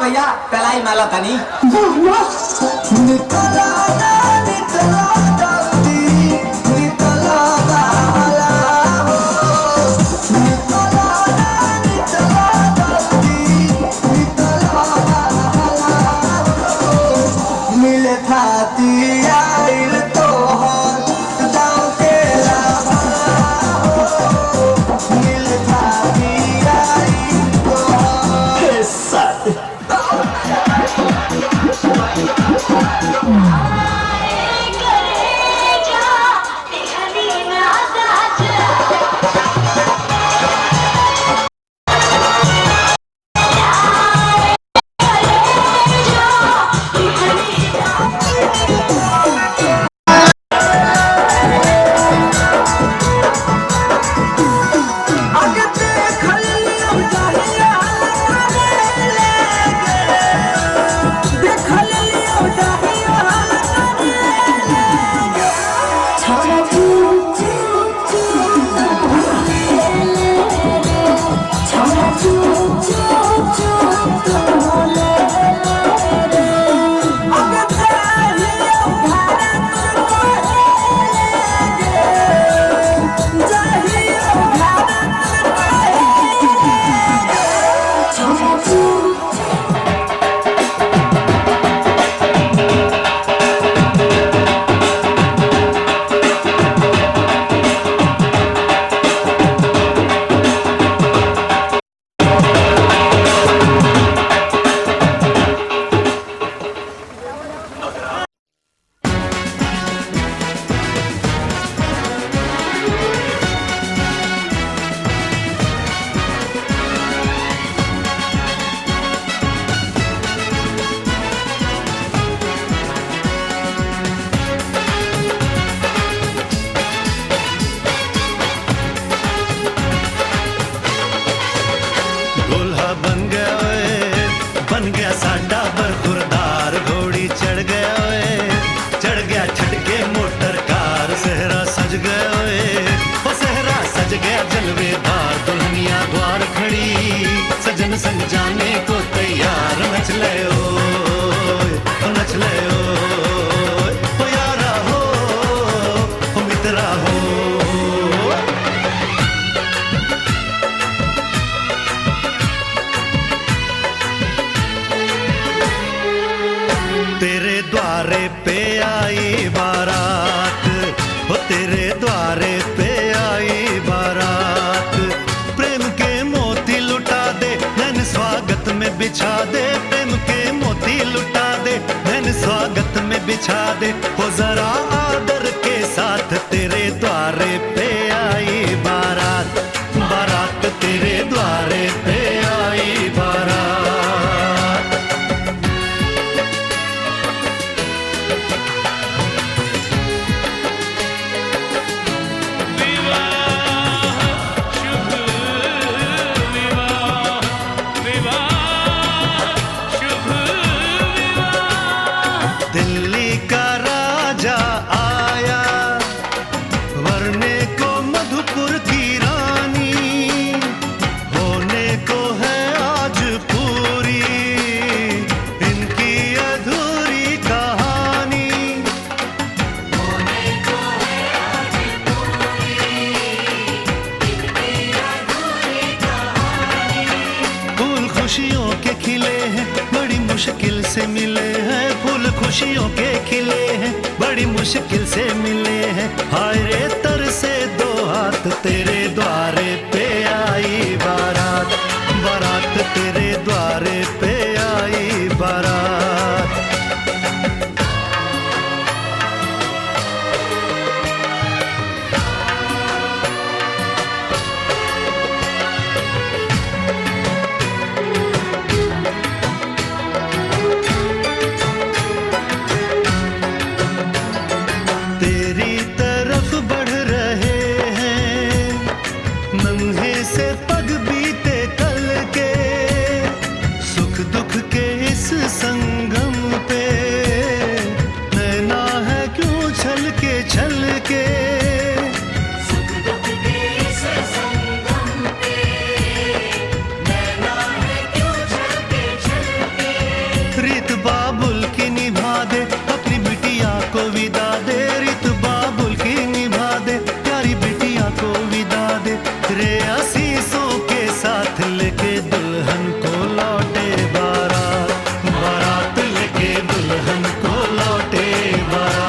भैया कलाई माला तनी मिले थाती आइल तोहर दाव के लाभा मिले थाती आइल तोहर साथ बन गया साडा बरखुरदार घोड़ी चढ़ गया ओए चढ़ गया छटके मोटर कार सहरा सज गया ओए ओ सहरा सज गया जलवेदार दुल्हनिया द्वार खड़ी सजन संग जाने को तैयार नच ले ओ नच ले ओ यारा हो ओ मित्रा हो तेरे द्वारे पे आई बारात हो तेरे द्वारे पे आई बारात प्रेम के मोती लुटा दे नैन स्वागत में बिछा दे प्रेम के मोती लुटा दे नैन स्वागत में बिछा दे हो जरा आदर के साथ तेरे द्वारे पे आई बारात बारात दिल्ली का राजा आया, वरने को मधुपुर की रानी, होने को है आज पूरी इनकी अधूरी कहानी। होने को है आज पूरी इनकी अधूरी कहानी। फूल खुशियों के खिले हैं, बड़ी मुश्किल से मिले हैं। फूल खुशियों के खिले हैं, बड़ी मुश्किल से मिले हैं। हाय रे तरसे दो हाथ, तेरे द्वारे पे आई बारात, बारात तेरे द्वारे पे आई बारात। तेरी तरफ बढ़ रहे हैं नन्हे से पग बीते कल के, सुख दुख के इस संगम पे नैना है क्यों छल के। सुख दुख के इस संगम पे नैना है क्यों छल के। रीत बाबुल की निभा दे, अपनी बिटिया को विदा दे। रीत बाबुल की निभा दे, प्यारी बिटिया को विदा दे। रे आशीषों के साथ लेके दुल्हन को लौटे बारात, बारात लेके दुल्हन को लौटे बारात।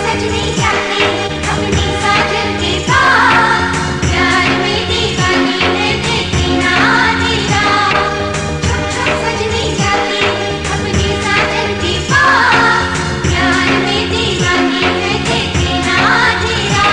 सजनी जाती अपनी साजन के पास, प्यार में दीवानी है देखी ना तेरा। सजनी जाती अपनी साजन के पास, प्यार में दीवानी है देखी ना तेरा।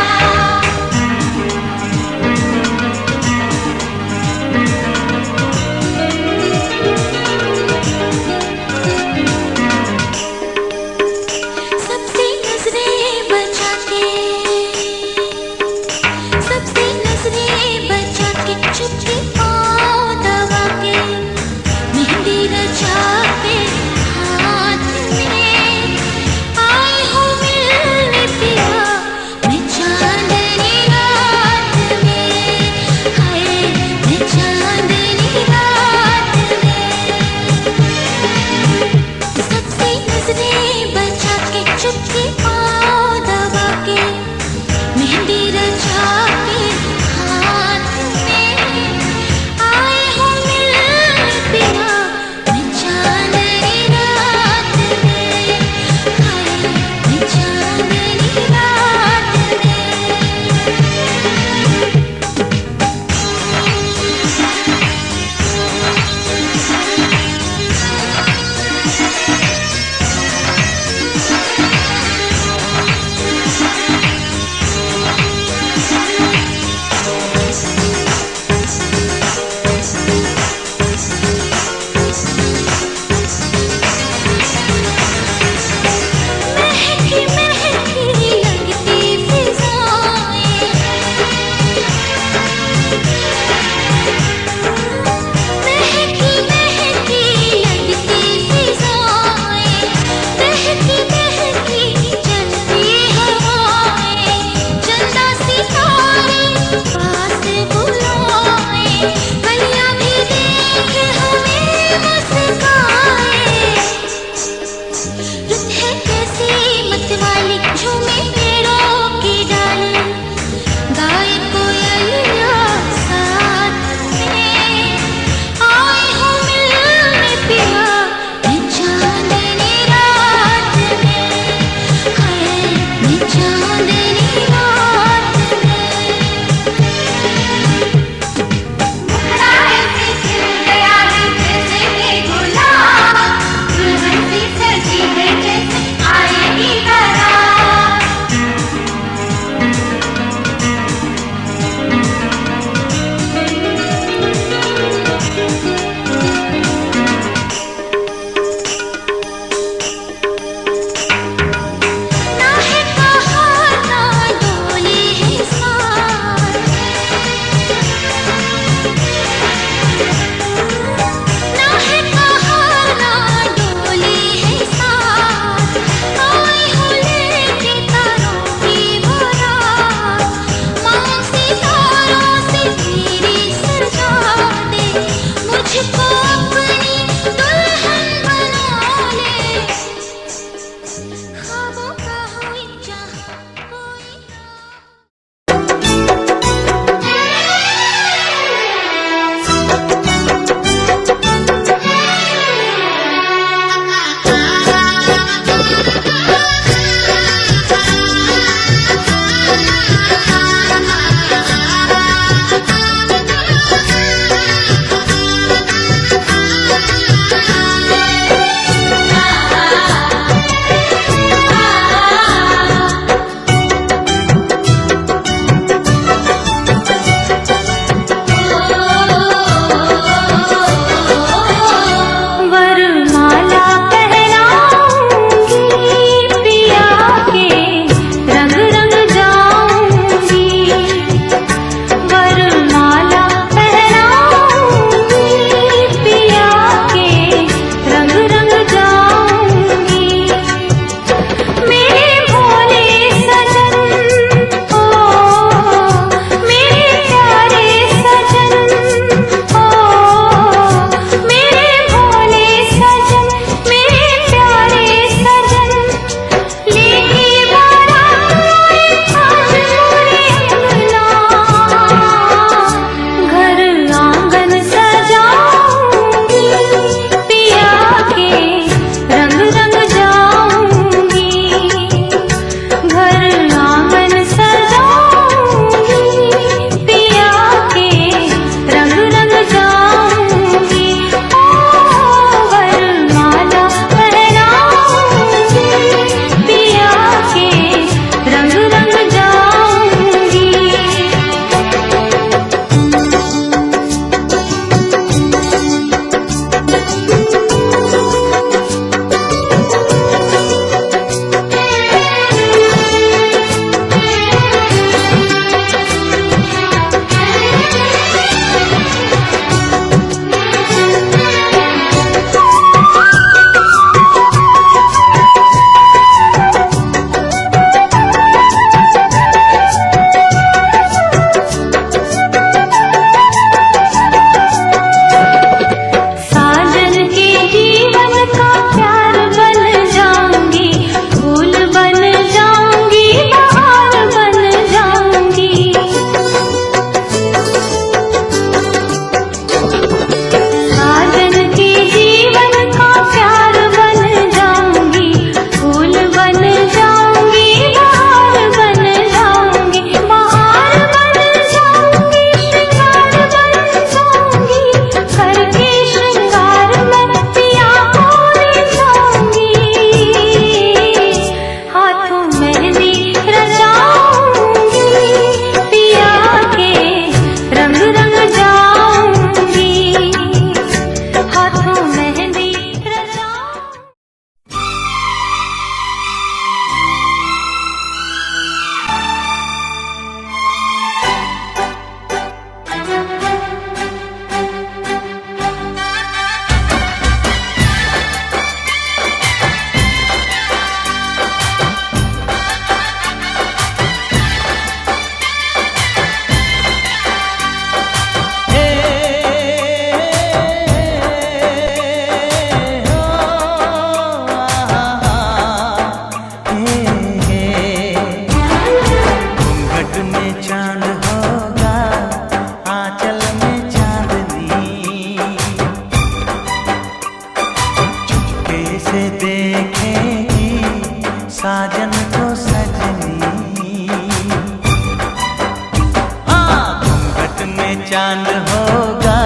चांद होगा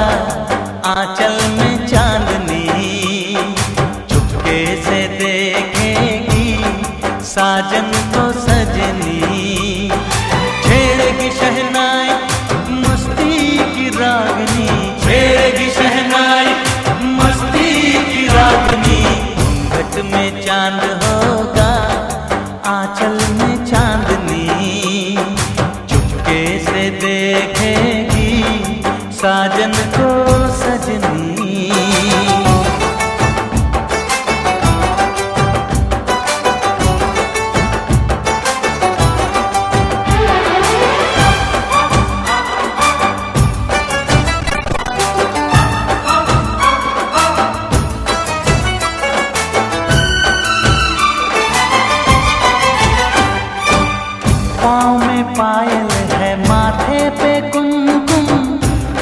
आंचल में चांदनी, चुपके से देखेगी साजन को सजनी। छेड़ेगी शहनाई मस्ती की रागनी, छेड़ेगी शहनाई मस्ती की रागनी। घूंघट में चांद होगा आंचल में चांदनी, चुपके से देखेगी साजन को सजनी। पाँव में पायल है माथे पे कुमकुम,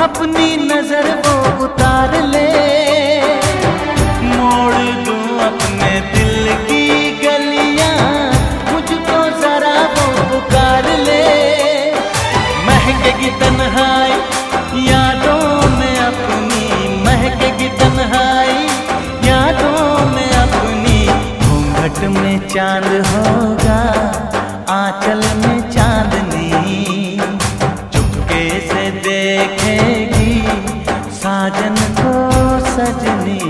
अपनी नजर वो उतार ले। मोड़ दूं अपने दिल की गलियां, मुझको जरा वो पुकार ले। महकेगी तन्हाई यादों में अपनी, महकेगी तन्हाई यादों में अपनी। घूंघट में चांद होगा आंचल में चांदनी, चुपके से देखेगी साजन को सजनी।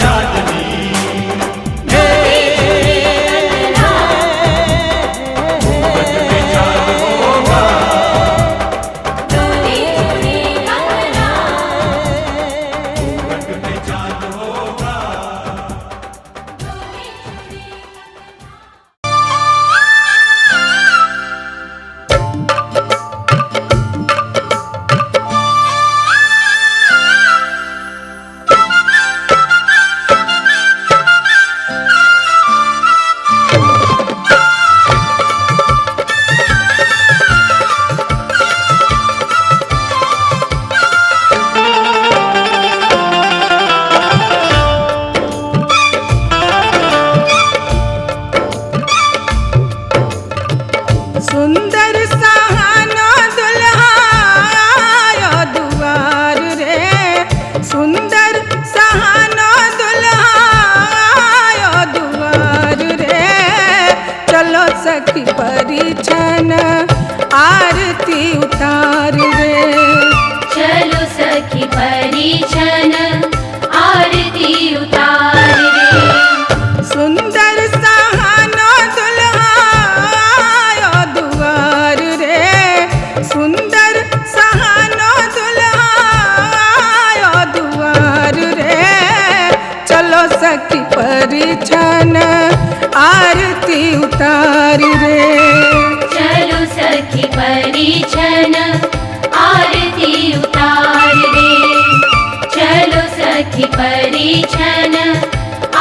चांदनी घूंघट में चांद होगा डोली चूड़ी कंगना घूंघट में चांद होगा डोली चूड़ी सुंदर सहाना दुल्हा आयो दुआर रे, सुंदर सहाना दुल्हा आयो दुआर रे। चलो सखी परिछन आरती उतार रे, चलो सखी परिछन आरती उतार रे। सुंदर सहाना दुल्हा आयो दुआर रे, सुंदर सहाना दुल्हा आयो दुआर रे। चलो सखी परिछन आरती उतार रे, चलो सखी परिछन आरती उतार रे। चलो सखी परिछन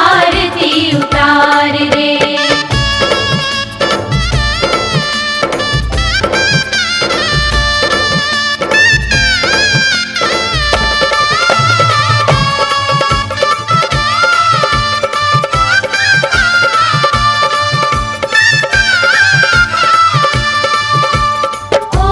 आरती उतार रे। ओ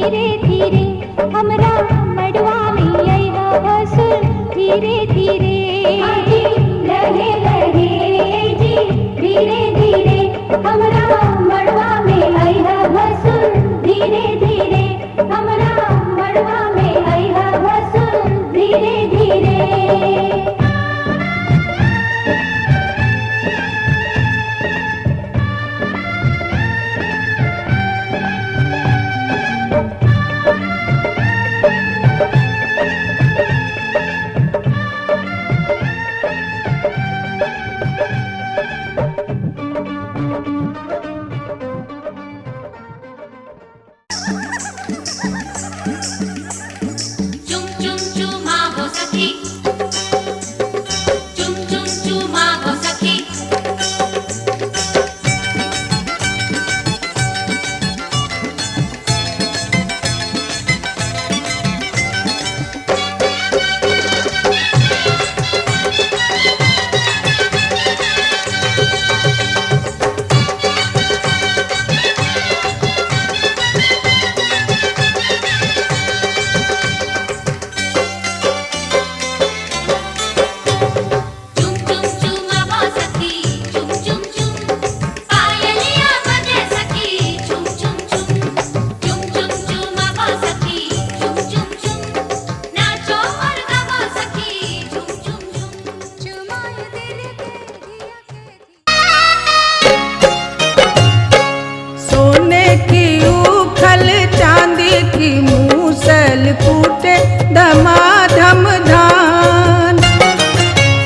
धीरे धीरे हमरा मड़वा में अइहा भसुर धीरे धीरे लगे लगे जी धीरे धीरे हमरा मड़वा में अइहा भसुर धीरे धीरे हमरा मड़वा में अइहा भसुर धीरे धीरे चुम चुम चुमा हो सखी चुम चुम चुमा हो सखी चुम चुम चुमा हो सखी चुम चुम चुम पायलिया बजे सखी चुम चुम चुम चुम चुम चुमा हो सखी चुम चुम चुम नाचो और गाओ सखी चुम चुम चुम चुमाए दिल के दिया सोने की उखल चांदी की मूसल कूटे धमाधम धान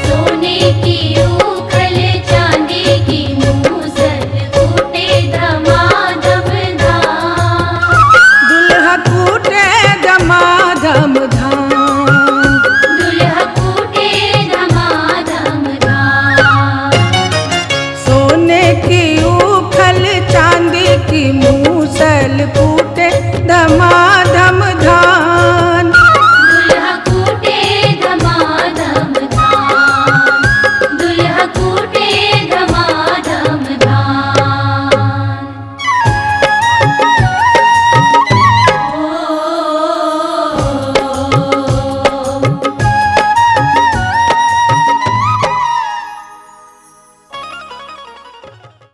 सोने की उखल चांदी की मूसल कूटे धमाधम धान दुल्हा कूटे धमाधम धान दुल्हा कूटे धमाधम धान सोने की उखल चांदी की